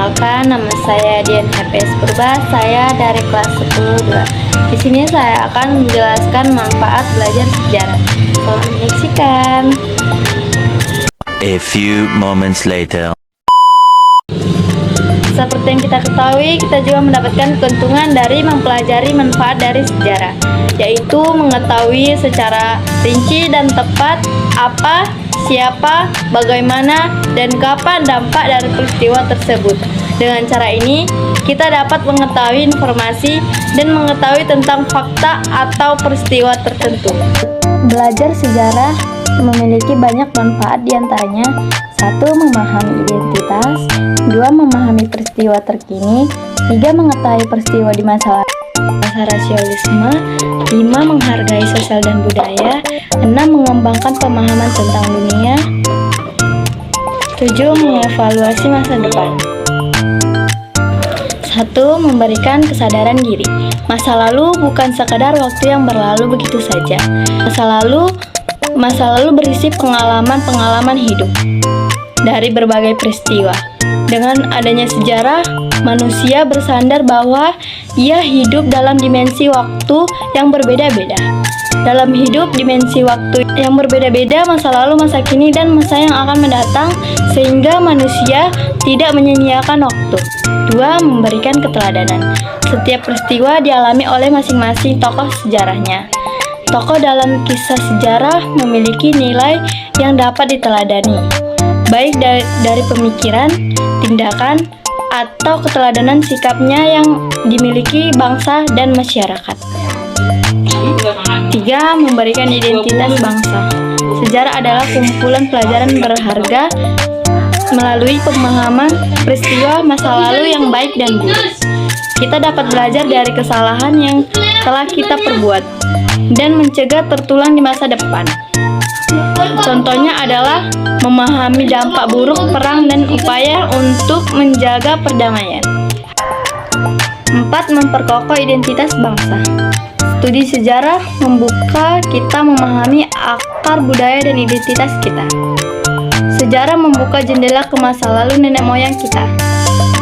Perkenalkan, nama saya Dian HPS Purba. Saya dari kelas 10-2. Di sini saya akan menjelaskan manfaat belajar sejarah. Selamat menyaksikan. A few moments later. Seperti yang kita ketahui, kita juga mendapatkan keuntungan dari mempelajari manfaat dari sejarah, yaitu mengetahui secara rinci dan tepat apa, siapa, bagaimana, dan kapan dampak dari peristiwa tersebut. Dengan cara ini, kita dapat mengetahui informasi dan mengetahui tentang fakta atau peristiwa tertentu. Belajar sejarah memiliki banyak manfaat, diantaranya: 1. Memahami identitas, 2. Memahami peristiwa terkini, 3. Mengetahui peristiwa di masa rasionalisme, 5. Menghargai sosial dan budaya, 6. Mengembangkan pemahaman tentang dunia, 7. Mengevaluasi masa depan. 1. Memberikan kesadaran diri. Masa lalu bukan sekadar waktu yang berlalu begitu saja. Masa lalu berisi pengalaman-pengalaman hidup dari berbagai peristiwa. Dengan adanya sejarah, manusia bersandar bahwa ia hidup dalam dimensi waktu yang berbeda-beda. Dalam hidup dimensi waktu yang berbeda-beda, masa lalu, masa kini, dan masa yang akan mendatang, sehingga manusia tidak menyia-nyiakan waktu. 2. Memberikan keteladanan. Setiap peristiwa dialami oleh masing-masing tokoh sejarahnya. Tokoh dalam kisah sejarah memiliki nilai yang dapat diteladani, baik dari pemikiran, tindakan, atau keteladanan sikapnya yang dimiliki bangsa dan masyarakat. 3. Memberikan identitas bangsa. Sejarah adalah kumpulan pelajaran berharga melalui pemahaman peristiwa masa lalu yang baik dan buruk. Kita dapat belajar dari kesalahan yang telah kita perbuat dan mencegah terulang di masa depan. Contohnya adalah memahami dampak buruk perang dan upaya untuk menjaga perdamaian. 4. Memperkokoh identitas bangsa. Studi sejarah membuka kita memahami akar budaya dan identitas kita. Sejarah membuka jendela ke masa lalu nenek moyang kita,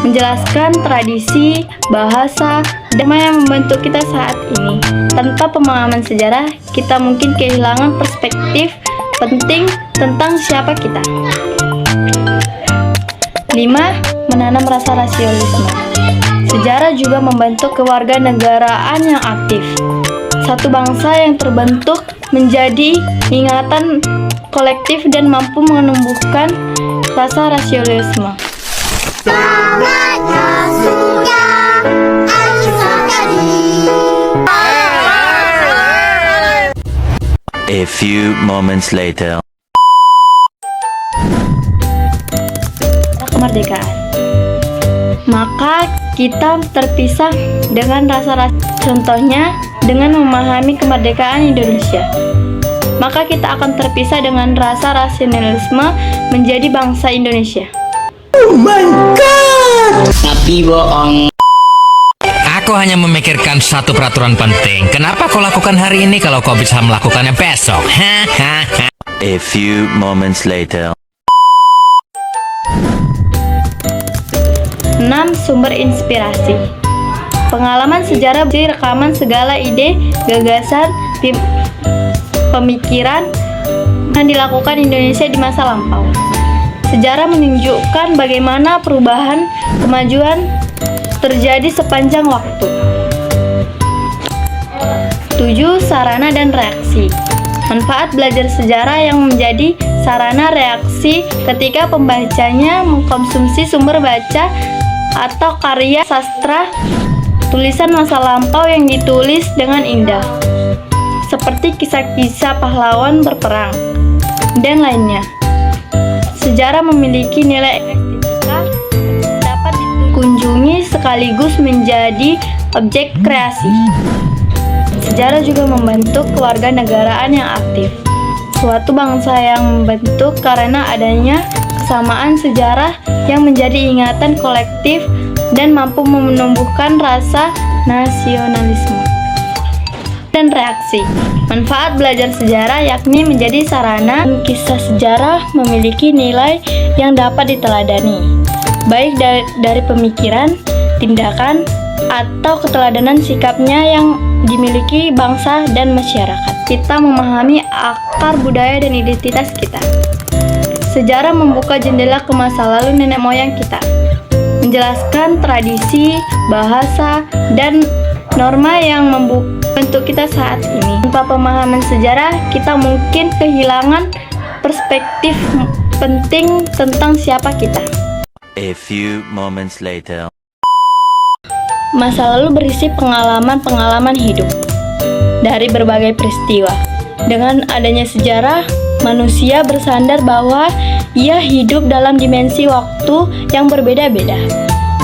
menjelaskan tradisi, bahasa, dan yang membentuk kita saat ini. Tanpa pemahaman sejarah, kita mungkin kehilangan perspektif penting tentang siapa kita. 5. Menanam rasa rasionalisme. Sejarah juga membentuk kewarganegaraan yang aktif. Satu bangsa yang terbentuk menjadi ingatan kolektif dan mampu menumbuhkan rasa rasionalisme. A few moments later. Kemerdekaan. Maka kita terpisah dengan rasa contohnya dengan memahami kemerdekaan Indonesia. Maka kita akan terpisah dengan rasa rasionalisme menjadi bangsa Indonesia. Oh my God! Tapi bohong. Aku hanya memikirkan satu peraturan penting. Kenapa kau lakukan hari ini kalau kau bisa melakukannya besok? A few moments later. 6. Sumber inspirasi. Pengalaman sejarah berisi rekaman segala ide, gagasan, pemikiran yang dilakukan Indonesia di masa lampau. Sejarah menunjukkan bagaimana perubahan, kemajuan terjadi sepanjang waktu. 7. Sarana dan reaksi. Manfaat belajar sejarah yang menjadi sarana reaksi ketika pembacanya mengkonsumsi sumber baca atau karya sastra tulisan masa lampau yang ditulis dengan indah, seperti kisah-kisah pahlawan berperang dan lainnya. Sejarah memiliki nilai estetika dapat dikunjungi sekaligus menjadi objek kreasi. Sejarah juga membentuk kewarganegaraan yang aktif. Suatu bangsa yang membentuk karena adanya kesamaan sejarah yang menjadi ingatan kolektif dan mampu menumbuhkan rasa nasionalisme. Dan reaksi. Manfaat belajar sejarah yakni menjadi sarana kisah sejarah memiliki nilai yang dapat diteladani, baik dari pemikiran, tindakan, atau keteladanan sikapnya yang dimiliki bangsa dan masyarakat. Kita memahami akar budaya dan identitas kita. Sejarah membuka jendela ke masa lalu nenek moyang kita, menjelaskan tradisi, bahasa, dan norma yang membentuk kita saat ini. Tanpa pemahaman sejarah, kita mungkin kehilangan perspektif penting tentang siapa kita. A few moments later. Masa lalu berisi pengalaman-pengalaman hidup dari berbagai peristiwa. Dengan adanya sejarah, manusia bersandar bahwa ia hidup dalam dimensi waktu yang berbeda-beda.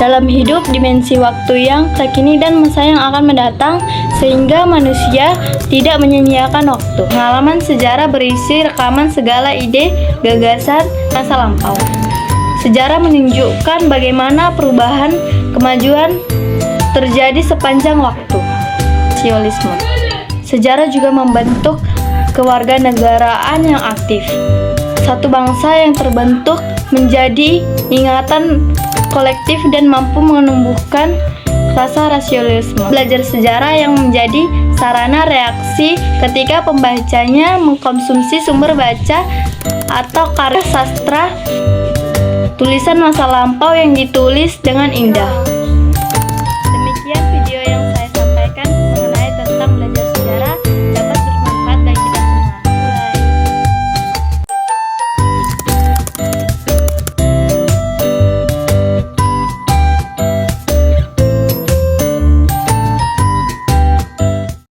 Dalam hidup dimensi waktu yang terkini dan masa yang akan mendatang, sehingga manusia tidak menyia-nyiakan waktu. Pengalaman sejarah berisi rekaman segala ide, gagasan masa lampau. Sejarah menunjukkan bagaimana perubahan, kemajuan terjadi sepanjang waktu. Rasionalisme. Sejarah juga membentuk kewarganegaraan yang aktif. Satu bangsa yang terbentuk menjadi ingatan kolektif dan mampu menumbuhkan rasa rasionalisme. Belajar sejarah yang menjadi sarana reaksi ketika pembacanya mengkonsumsi sumber baca atau karya sastra, tulisan masa lampau yang ditulis dengan indah.